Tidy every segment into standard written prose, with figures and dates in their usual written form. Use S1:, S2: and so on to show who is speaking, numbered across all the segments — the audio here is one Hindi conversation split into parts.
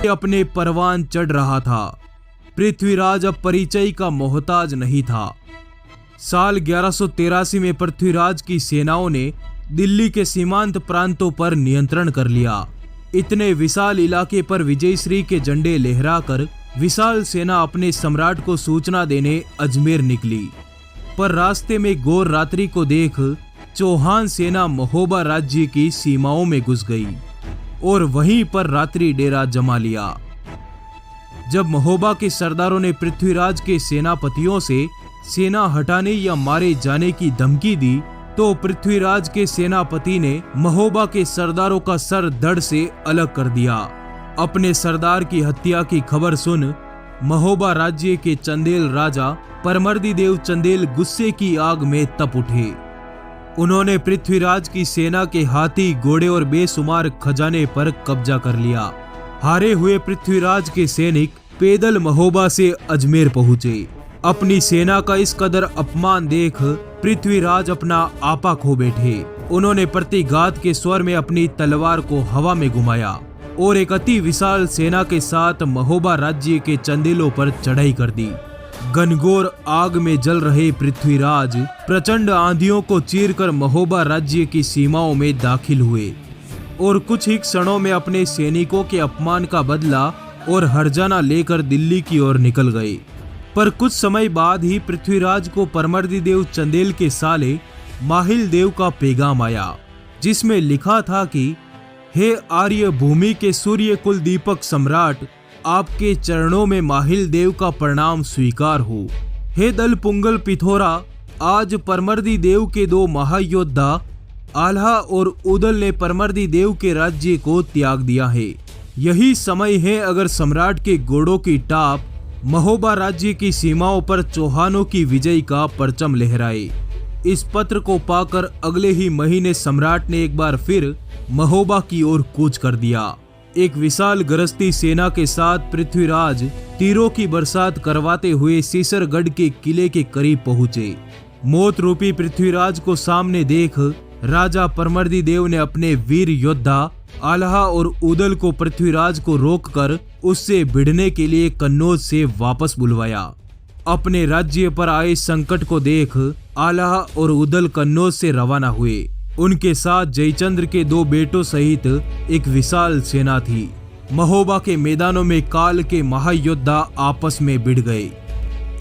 S1: अपने परवान चढ़ रहा था। पृथ्वीराज अब परिचय का मोहताज नहीं था। साल 1183 में पृथ्वीराज की सेनाओं ने दिल्ली के सीमांत प्रांतों पर नियंत्रण कर लिया। इतने विशाल इलाके पर विजयश्री के झंडे लहराकर विशाल सेना अपने सम्राट को सूचना देने अजमेर निकली। पर रास्ते में घोर रात्रि को देख चौहान सेना महोबा राज्य की सीमाओं में घुस गई और वहीं पर रात्रि डेरा जमा लिया। जब महोबा के सरदारों ने पृथ्वीराज के सेनापतियों से सेना हटाने या मारे जाने की धमकी दी, तो पृथ्वीराज के सेनापति ने महोबा के सरदारों का सर धड़ से अलग कर दिया। अपने सरदार की हत्या की खबर सुन महोबा राज्य के चंदेल राजा परमर्दी देव चंदेल गुस्से की आग में तप उठे। उन्होंने पृथ्वीराज की सेना के हाथी, घोड़े और बेशुमार खजाने पर कब्जा कर लिया। हारे हुए पृथ्वीराज के सैनिक पैदल महोबा से अजमेर पहुंचे। अपनी सेना का इस कदर अपमान देख पृथ्वीराज अपना आपा खो बैठे। उन्होंने प्रतिघात के स्वर में अपनी तलवार को हवा में घुमाया और एक अति विशाल सेना के साथ महोबा राज्य के चंदेलों पर चढ़ाई कर दी। घनघोर आग में जल रहे पृथ्वीराज प्रचंड आंधियों को चीरकर महोबा राज्य की सीमाओं में दाखिल हुए और कुछ ही क्षणों में अपने सैनिकों के अपमान का बदला और हर्जाना लेकर दिल्ली की ओर निकल गए। पर कुछ समय बाद ही पृथ्वीराज को परमर्दी देव चंदेल के साले माहिल देव का पैगाम आया, जिसमें लिखा था कि हे आर्य भूमि के सूर्य कुल दीपक सम्राट, आपके चरणों में माहिल देव का प्रणाम स्वीकार हो। हे दल पुंगल पिथोरा, आज परमर्दी देव के दो महायोद्धा आल्हा और उदल ने परमर्दी देव के राज्य को त्याग दिया है। यही समय है अगर सम्राट के घोड़ों की टाप महोबा राज्य की सीमाओं पर चौहानों की विजय का परचम लहराए। इस पत्र को पाकर अगले ही महीने सम्राट ने एक बार फिर महोबा की ओर कूच कर दिया। एक विशाल गरजती सेना के साथ पृथ्वीराज तीरों की बरसात करवाते हुए सीसरगढ़ के किले के करीब पहुंचे। मौत रूपी पृथ्वीराज को सामने देख राजा परमर्दी देव ने अपने वीर योद्धा आल्हा और उदल को पृथ्वीराज को रोककर उससे भिड़ने के लिए कन्नौज से वापस बुलवाया। अपने राज्य पर आए संकट को देख आल्हा और उदल कन्नौज से रवाना हुए। उनके साथ जयचंद्र के दो बेटों सहित एक विशाल सेना थी। महोबा के मैदानों में काल के महायोद्धा आपस में भिड़ गए।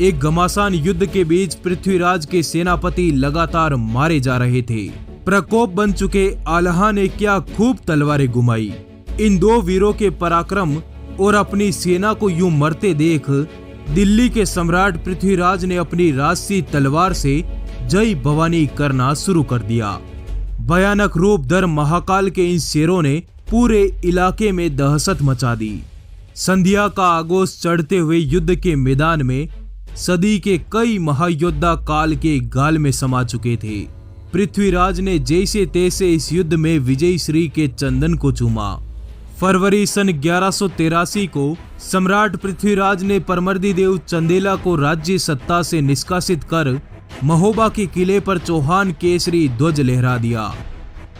S1: एक घमासान युद्ध के बीच पृथ्वीराज के सेनापति लगातार मारे जा रहे थे। प्रकोप बन चुके आल्हा ने क्या खूब तलवारें घुमाई। इन दो वीरों के पराक्रम और अपनी सेना को यूं मरते देख दिल्ली के सम्राट पृथ्वीराज ने अपनी राजसी तलवार से जय भवानी करना शुरू कर दिया। भयानक रूप धर महाकाल के इन शेरों ने पूरे इलाके में दहशत मचा दी। संध्या का आगोश चढ़ते हुए युद्ध के मैदान में सदी के कई महायोद्धा काल के गाल में समा चुके थे। पृथ्वीराज ने जैसे तैसे इस युद्ध में विजयश्री के चंदन को चूमा। फरवरी सन 1183 को सम्राट पृथ्वीराज ने परमर्दी देव चंदेला को राज्य सत्ता से निष्कासित कर महोबा के किले पर चौहान केसरी ध्वज लहरा दिया।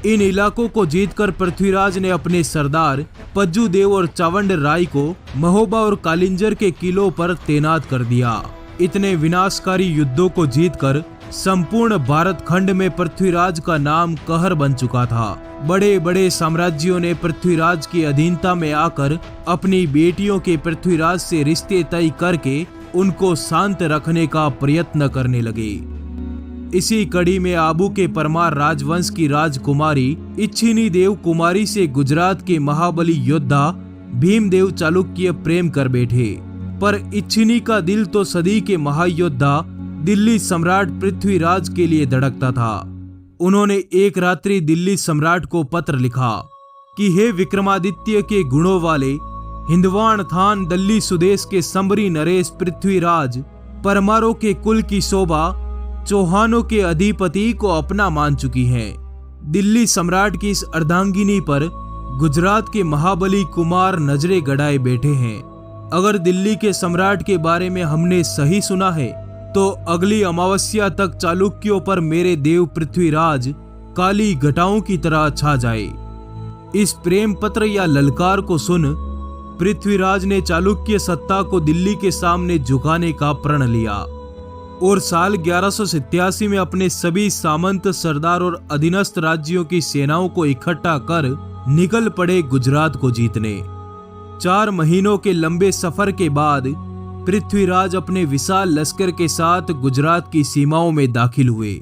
S1: इन इलाकों को जीतकर पृथ्वीराज ने अपने सरदार पज्जू देव और चावंड राय को महोबा और कालिंजर के किलों पर तैनात कर दिया। इतने विनाशकारी युद्धों को जीतकर संपूर्ण भारत खंड में पृथ्वीराज का नाम कहर बन चुका था। बड़े बड़े साम्राज्यों ने पृथ्वीराज की अधीनता में आकर अपनी बेटियों के पृथ्वीराज से रिश्ते तय करके उनको शांत रखने का प्रयत्न करने लगे। इसी कड़ी में आबू के परमार राजवंश की राजकुमारी इच्छिनी देव कुमारी से गुजरात के महाबली योद्धा भीमदेव चालुक्य प्रेम कर बैठे। पर इच्छिनी का दिल तो सदी के महायोद्धा दिल्ली सम्राट पृथ्वीराज के लिए धड़कता था। उन्होंने एक रात्रि दिल्ली सम्राट को पत्र लिखा कि हे विक्रमादित्य के गुणों वाले हिंदवान थान दिल्ली सुदेश के संबरी नरेश पृथ्वीराज परमारों के कुल की शोभा चौहानों के अधिपति को अपना मान चुकी है। दिल्ली सम्राट की इस अर्धांगिनी पर गुजरात के महाबली कुमार नजरे गड़ाए बैठे हैं। अगर दिल्ली के सम्राट के बारे में हमने सही सुना है तो अगली अमावस्या तक चालुक्यों पर मेरे देव पृथ्वीराज काली घटाओं की तरह छा जाए। इस प्रेम पत्र या ललकार को सुन पृथ्वीराज ने चालुक्य सत्ता को दिल्ली के सामने झुकाने का प्रण लिया और साल 1187 में अपने सभी सामंत सरदार और अधीनस्थ राज्यों की सेनाओं को इकट्ठा कर निकल पड़े गुजरात को जीतने। 4 महीनों के लंबे सफर के बाद पृथ्वीराज अपने विशाल लश्कर के साथ गुजरात की सीमाओं में दाखिल हुए।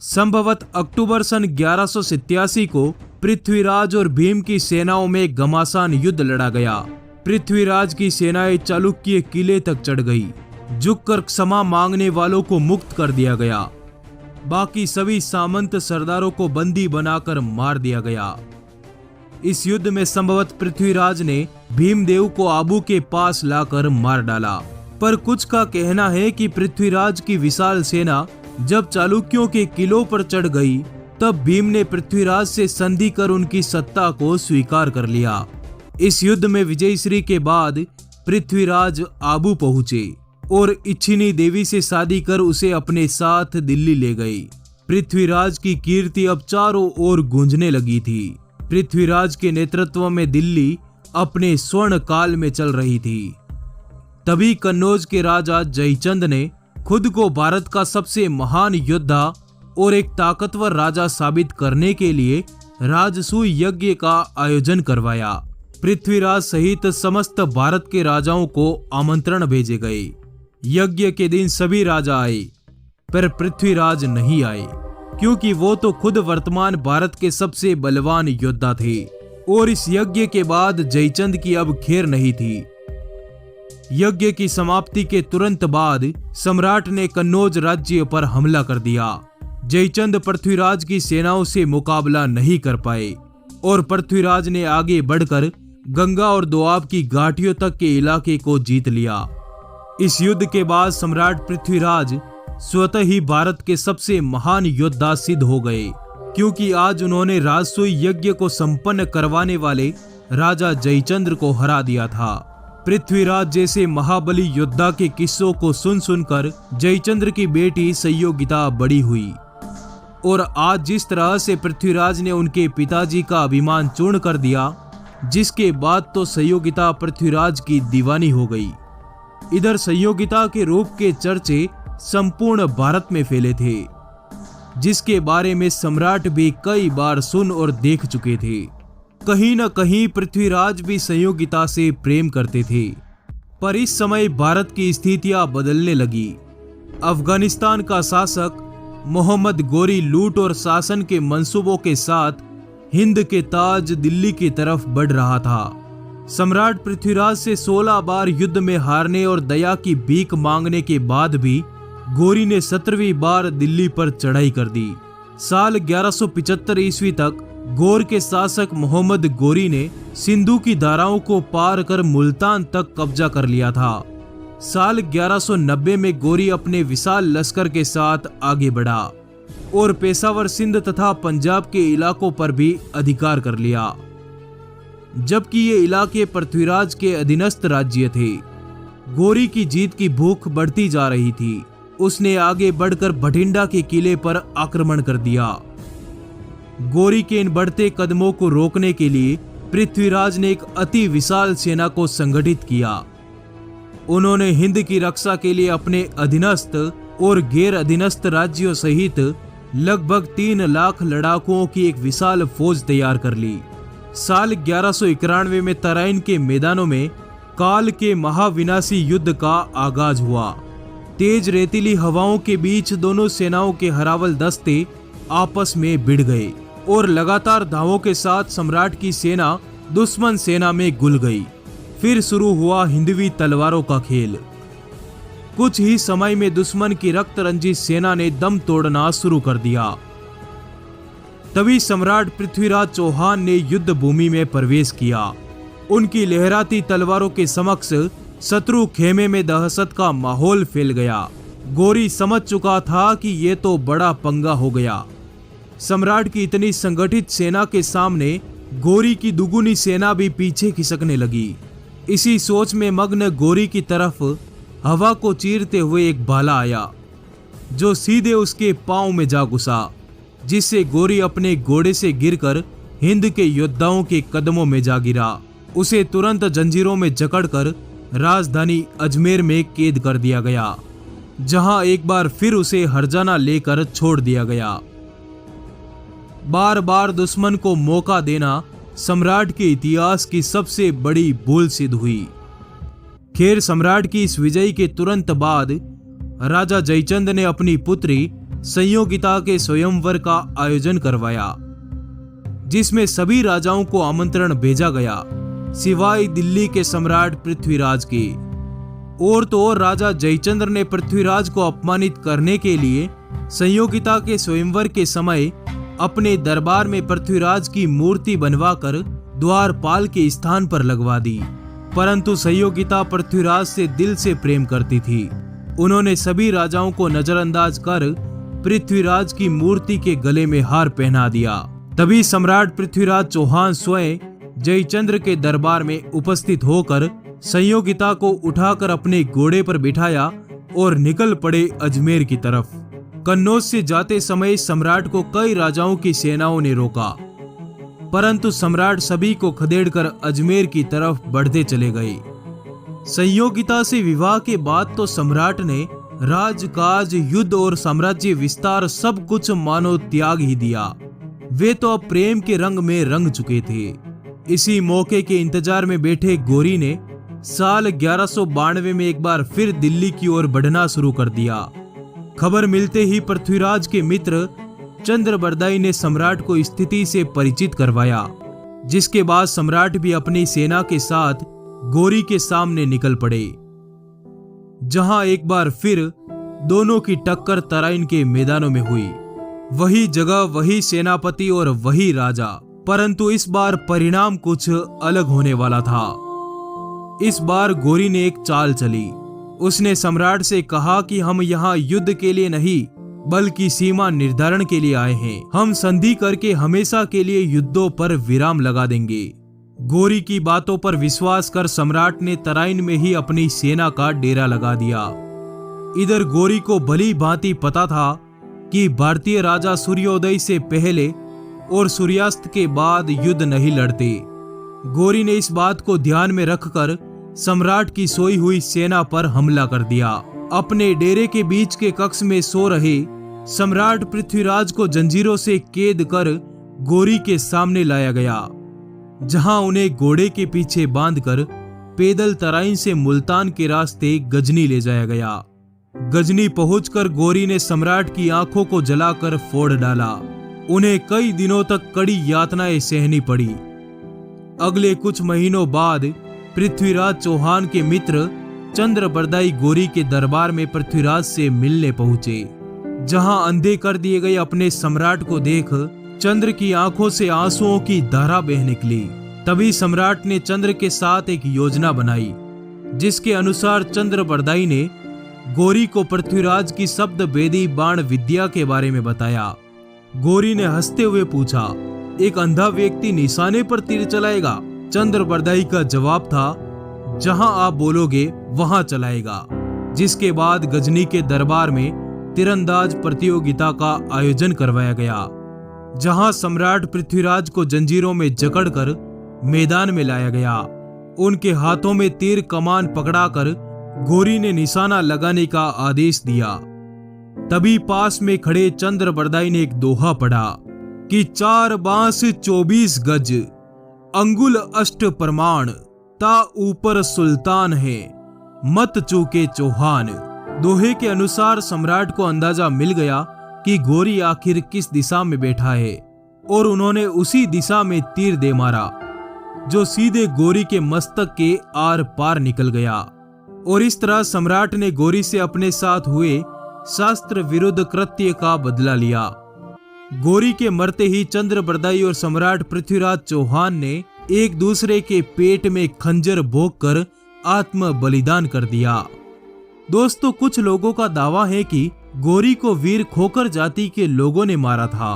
S1: संभवत अक्टूबर सन 1187 को पृथ्वीराज और भीम की सेनाओं में घमासान युद्ध लड़ा गया। पृथ्वीराज की सेनाएं चालुक्य किले तक चढ़ गई। झुककर क्षमा मांगने वालों को मुक्त कर दिया गया। बाकी सभी सामंत सरदारों को बंदी बनाकर मार दिया गया। इस युद्ध में संभवत पृथ्वीराज ने भीमदेव को आबू के पास लाकर मार डाला। पर कुछ का कहना है कि पृथ्वीराज की विशाल सेना जब चालुक्यों के किलों पर चढ़ गई तब भीम ने पृथ्वीराज से संधि कर उनकी सत्ता को स्वीकार कर लिया। इस युद्ध में विजयश्री के बाद पृथ्वीराज आबू पहुंचे और इच्छिनी देवी से शादी कर उसे अपने साथ दिल्ली ले गई। पृथ्वीराज की कीर्ति अब चारों ओर गूंजने लगी थी। पृथ्वीराज के नेतृत्व में दिल्ली अपने स्वर्ण काल में चल रही थी। तभी कन्नौज के राजा जयचंद ने खुद को भारत का सबसे महान योद्धा और एक ताकतवर राजा साबित करने के लिए राजसूय यज्ञ का आयोजन करवाया। पृथ्वीराज सहित समस्त भारत के राजाओं को आमंत्रण भेजे गए। यज्ञ के दिन सभी राजा आए, पर पृथ्वीराज नहीं आए क्योंकि वो तो खुद वर्तमान भारत के सबसे बलवान योद्धा थे और इस यज्ञ के बाद जयचंद की अब खैर नहीं थी। यज्ञ की समाप्ति के तुरंत बाद सम्राट ने कन्नौज राज्य पर हमला कर दिया। जयचंद पृथ्वीराज की सेनाओं से मुकाबला नहीं कर पाए और पृथ्वीराज ने आगे बढ़कर गंगा और दोआब की घाटियों तक के इलाके को जीत लिया। इस युद्ध के बाद सम्राट पृथ्वीराज स्वतः ही भारत के सबसे महान योद्धा सिद्ध हो गए क्योंकि आज उन्होंने राजसूय यज्ञ को संपन्न करवाने वाले राजा जयचंद्र को हरा दिया था। पृथ्वीराज जैसे महाबली योद्धा के किस्सों को सुन सुनकर जयचंद्र की बेटी संयोगिता बड़ी हुई और आज जिस तरह से पृथ्वीराज ने उनके पिताजी का अभिमान चूर्ण कर दिया, जिसके बाद तो संयोगिता पृथ्वीराज की दीवानी हो गई। इधर संयोगिता के रूप के चर्चे संपूर्ण भारत में फैले थे, जिसके बारे में सम्राट भी कई बार सुन और देख चुके थे। कहीं न कहीं पृथ्वीराज भी संयोगिता से प्रेम करते थे, पर इस समय भारत की स्थितियां बदलने लगी। अफगानिस्तान का शासक मोहम्मद गोरी लूट और शासन के मंसूबों के साथ हिंद के ताज दिल्ली की तरफ बढ़ रहा था। सम्राट पृथ्वीराज से 16 बार युद्ध में हारने और दया की भीख मांगने के बाद भी गोरी ने 17वीं बार दिल्ली पर चढ़ाई कर दी। साल 1175 ईस्वी तक गौर के शासक मोहम्मद गोरी ने सिंधु की धाराओं को पार कर मुल्तान तक कब्जा कर लिया था। साल 1190 में गोरी अपने विशाल लश्कर के साथ आगे बढ़ा और पेशावर सिंध तथा पंजाब के इलाकों पर भी अधिकार कर लिया, जबकि ये इलाके पृथ्वीराज के अधीनस्थ राज्य थे। गोरी की जीत की भूख बढ़ती जा रही थी। उसने आगे बढ़कर भटिंडा के किले पर आक्रमण कर दिया। गोरी के इन बढ़ते कदमों को रोकने के लिए पृथ्वीराज ने एक अति विशाल सेना को संगठित किया। उन्होंने हिंद की रक्षा के लिए अपने अधीनस्थ और गैर अधीनस्थ राज्यों सहित लगभग 3 लाख लड़ाकुओं की एक विशाल फौज तैयार कर ली। साल 1191 में तराइन के मैदानों में काल के महाविनाशी युद्ध का आगाज हुआ। तेज रेतीली हवाओं के बीच दोनों सेनाओं के हरावल दस्ते आपस में भिड़ गए और लगातार धावों के साथ सम्राट की सेना दुश्मन सेना में घुल गई। फिर शुरू हुआ हिंदवी तलवारों का खेल। कुछ ही समय में दुश्मन की रक्त रंजित सेना ने दम तोड़ना शुरू कर दिया। तभी सम्राट पृथ्वीराज चौहान ने युद्ध भूमि में प्रवेश किया। उनकी लहराती तलवारों के समक्ष शत्रु खेमे में दहशत का माहौल फैल गया। गोरी समझ चुका था कि ये तो बड़ा पंगा हो गया। सम्राट की इतनी संगठित सेना के सामने गोरी की दुगुनी सेना भी पीछे खिसकने लगी। इसी सोच में मग्न गोरी की तरफ हवा को चीरते हुए एक भाला आया, जो सीधे उसके पांव में जा घुसा, जिससे गोरी अपने घोड़े से गिरकर हिंद के योद्धाओं के कदमों में जा गिरा उसे तुरंत जंजीरों में जकड़कर राजधानी अजमेर में कैद कर दिया गया, जहां एक बार फिर उसे हर्जाना लेकर छोड़ दिया गया। बार बार दुश्मन को मौका देना सम्राट के इतिहास की सबसे बड़ी भूल सिद्ध हुई। खैर, सम्राट की इस विजय के तुरंत बाद राजा जयचंद ने अपनी पुत्री संयोगिता के स्वयंवर का आयोजन करवाया, जिसमें सभी राजाओं को आमंत्रण भेजा गया सिवाय दिल्ली के सम्राट पृथ्वीराज के। और तो और राजा जयचंद्र ने पृथ्वीराज को अपमानित करने के लिए संयोगिता के स्वयंवर के समय अपने दरबार में पृथ्वीराज की मूर्ति बनवाकर द्वारपाल के स्थान पर लगवा दी। परंतु संयोगिता पृथ्वीराज से दिल से प्रेम करती थी। उन्होंने सभी राजाओं को नजरअंदाज कर पृथ्वीराज की मूर्ति के गले में हार पहना दिया। तभी सम्राट पृथ्वीराज चौहान स्वयं जयचंद्र के दरबार में उपस्थित होकर संयोगिता को उठाकर अपने घोड़े पर बिठाया और निकल पड़े अजमेर की तरफ। कन्नौज से जाते समय सम्राट को कई राजाओं की सेनाओं ने रोका, परंतु सम्राट सभी को खदेड़कर अजमेर की तरफ बढ़ते चले गए। संयोगिता से विवाह के बाद तो सम्राट ने राजकाज, युद्ध और साम्राज्य विस्तार सब कुछ मानो त्याग ही दिया। वे तो अब प्रेम के रंग में रंग चुके थे। इसी मौके के इंतजार में बैठे गौरी ने साल 1192 में एक बार फिर दिल्ली की ओर बढ़ना शुरू कर दिया। खबर मिलते ही पृथ्वीराज के मित्र चंद्रबरदाई ने सम्राट को स्थिति से परिचित करवाया, जिसके बाद सम्राट भी अपनी सेना के साथ गौरी के सामने निकल पड़े, जहां एक बार फिर दोनों की टक्कर तराइन के मैदानों में हुई। वही जगह, वही सेनापति और वही राजा, परंतु इस बार परिणाम कुछ अलग होने वाला था। इस बार गौरी ने एक चाल चली। उसने सम्राट से कहा कि हम यहाँ युद्ध के लिए नहीं बल्कि सीमा निर्धारण के लिए आए हैं। हम संधि करके हमेशा के लिए युद्धों पर विराम लगा देंगे। गौरी की बातों पर विश्वास कर सम्राट ने तराइन में ही अपनी सेना का डेरा लगा दिया। इधर गौरी को भली भांति पता था कि भारतीय राजा सूर्योदय से पहले और सूर्यास्त के बाद युद्ध नहीं लड़ते। गौरी ने इस बात को ध्यान में रखकर सम्राट की सोई हुई सेना पर हमला कर दिया। अपने डेरे के बीच के कक्ष में सो रहे सम्राट पृथ्वीराज को जंजीरों से कैद कर गौरी के सामने लाया गया, जहां उन्हें घोड़े के पीछे बांधकर पैदल तराइन से मुल्तान के रास्ते गजनी ले जाया गया। गजनी पहुंचकर गौरी ने सम्राट की आंखों को जलाकर फोड़ डाला। उन्हें कई दिनों तक कड़ी यातनाएं सहनी पड़ी। अगले कुछ महीनों बाद पृथ्वीराज चौहान के मित्र चंद्रबरदाई गौरी के दरबार में पृथ्वीराज से मिलने पहुंचे, जहां अंधे कर दिए गए अपने सम्राट को देख चंद्र की आंखों से आंसुओं की धारा बह निकली। तभी सम्राट ने चंद्र के साथ एक योजना बनाई, जिसके अनुसार चंद्रबरदाई ने गौरी को पृथ्वीराज की शब्द भेदी बाण विद्या के बारे में बताया। गौरी ने हंसते हुए पूछा, एक अंधा व्यक्ति निशाने पर तीर चलाएगा? चंद्रबरदाई का जवाब था, जहां आप बोलोगे वहां चलाएगा। जिसके बाद गजनी के दरबार में तीरंदाज प्रतियोगिता का आयोजन करवाया गया, जहां सम्राट पृथ्वीराज को जंजीरों में जकड़कर मैदान में लाया गया। उनके हाथों में तीर कमान पकड़ाकर गौरी ने निशाना लगाने का आदेश दिया। तभी पास में खड़े चंद्रबरदाई ने एक दोहा पढ़ा कि 4 बांस 24 गज, अंगुल अष्ट प्रमाण, ता ऊपर सुल्तान है, मत चूके चौहान। दोहे के अनुसार सम्राट को अंदाजा मिल गया कि गौरी आखिर किस दिशा में बैठा है, और उन्होंने उसी दिशा में तीर दे मारा, जो सीधे गौरी के मस्तक के आर पार निकल गया। और इस तरह सम्राट ने गौरी से अपने साथ हुए शास्त्र विरुद्ध कृत्य का बदला लिया। गौरी के मरते ही चंद्रबरदाई और सम्राट पृथ्वीराज चौहान ने एक दूसरे के पेट में खंजर भोंककर आत्म बलिदान कर दिया। दोस्तों, कुछ लोगों का दावा है कि गौरी को वीर खोकर जाति के लोगों ने मारा था,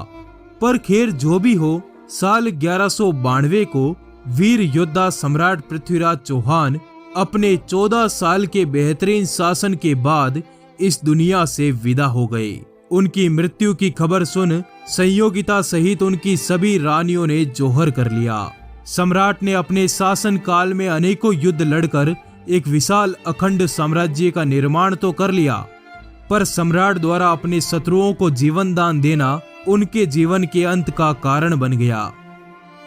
S1: पर खैर जो भी हो, साल 1192 को वीर योद्धा सम्राट पृथ्वीराज चौहान अपने 14 साल के बेहतरीन शासन के बाद इस दुनिया से विदा हो गए। उनकी मृत्यु की खबर सुन संयोगिता सहित उनकी सभी रानियों ने जोहर कर लिया। सम्राट ने अपने शासन काल में अनेकों युद्ध लड़कर एक विशाल अखंड साम्राज्य का निर्माण तो कर लिया, पर सम्राट द्वारा अपने शत्रुओं को जीवन दान देना उनके जीवन के अंत का कारण बन गया।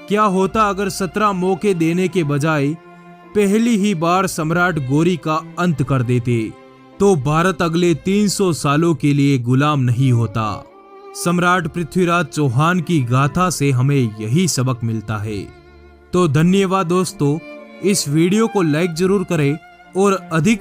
S1: क्या होता अगर 17 मौके देने के बजाय पहली ही बार सम्राट गौरी का अंत कर देते, तो भारत अगले 300 सालों के लिए गुलाम नहीं होता। सम्राट पृथ्वीराज चौहान की गाथा से हमें यही सबक मिलता है। तो धन्यवाद दोस्तों, इस वीडियो को लाइक जरूर करें और अधिक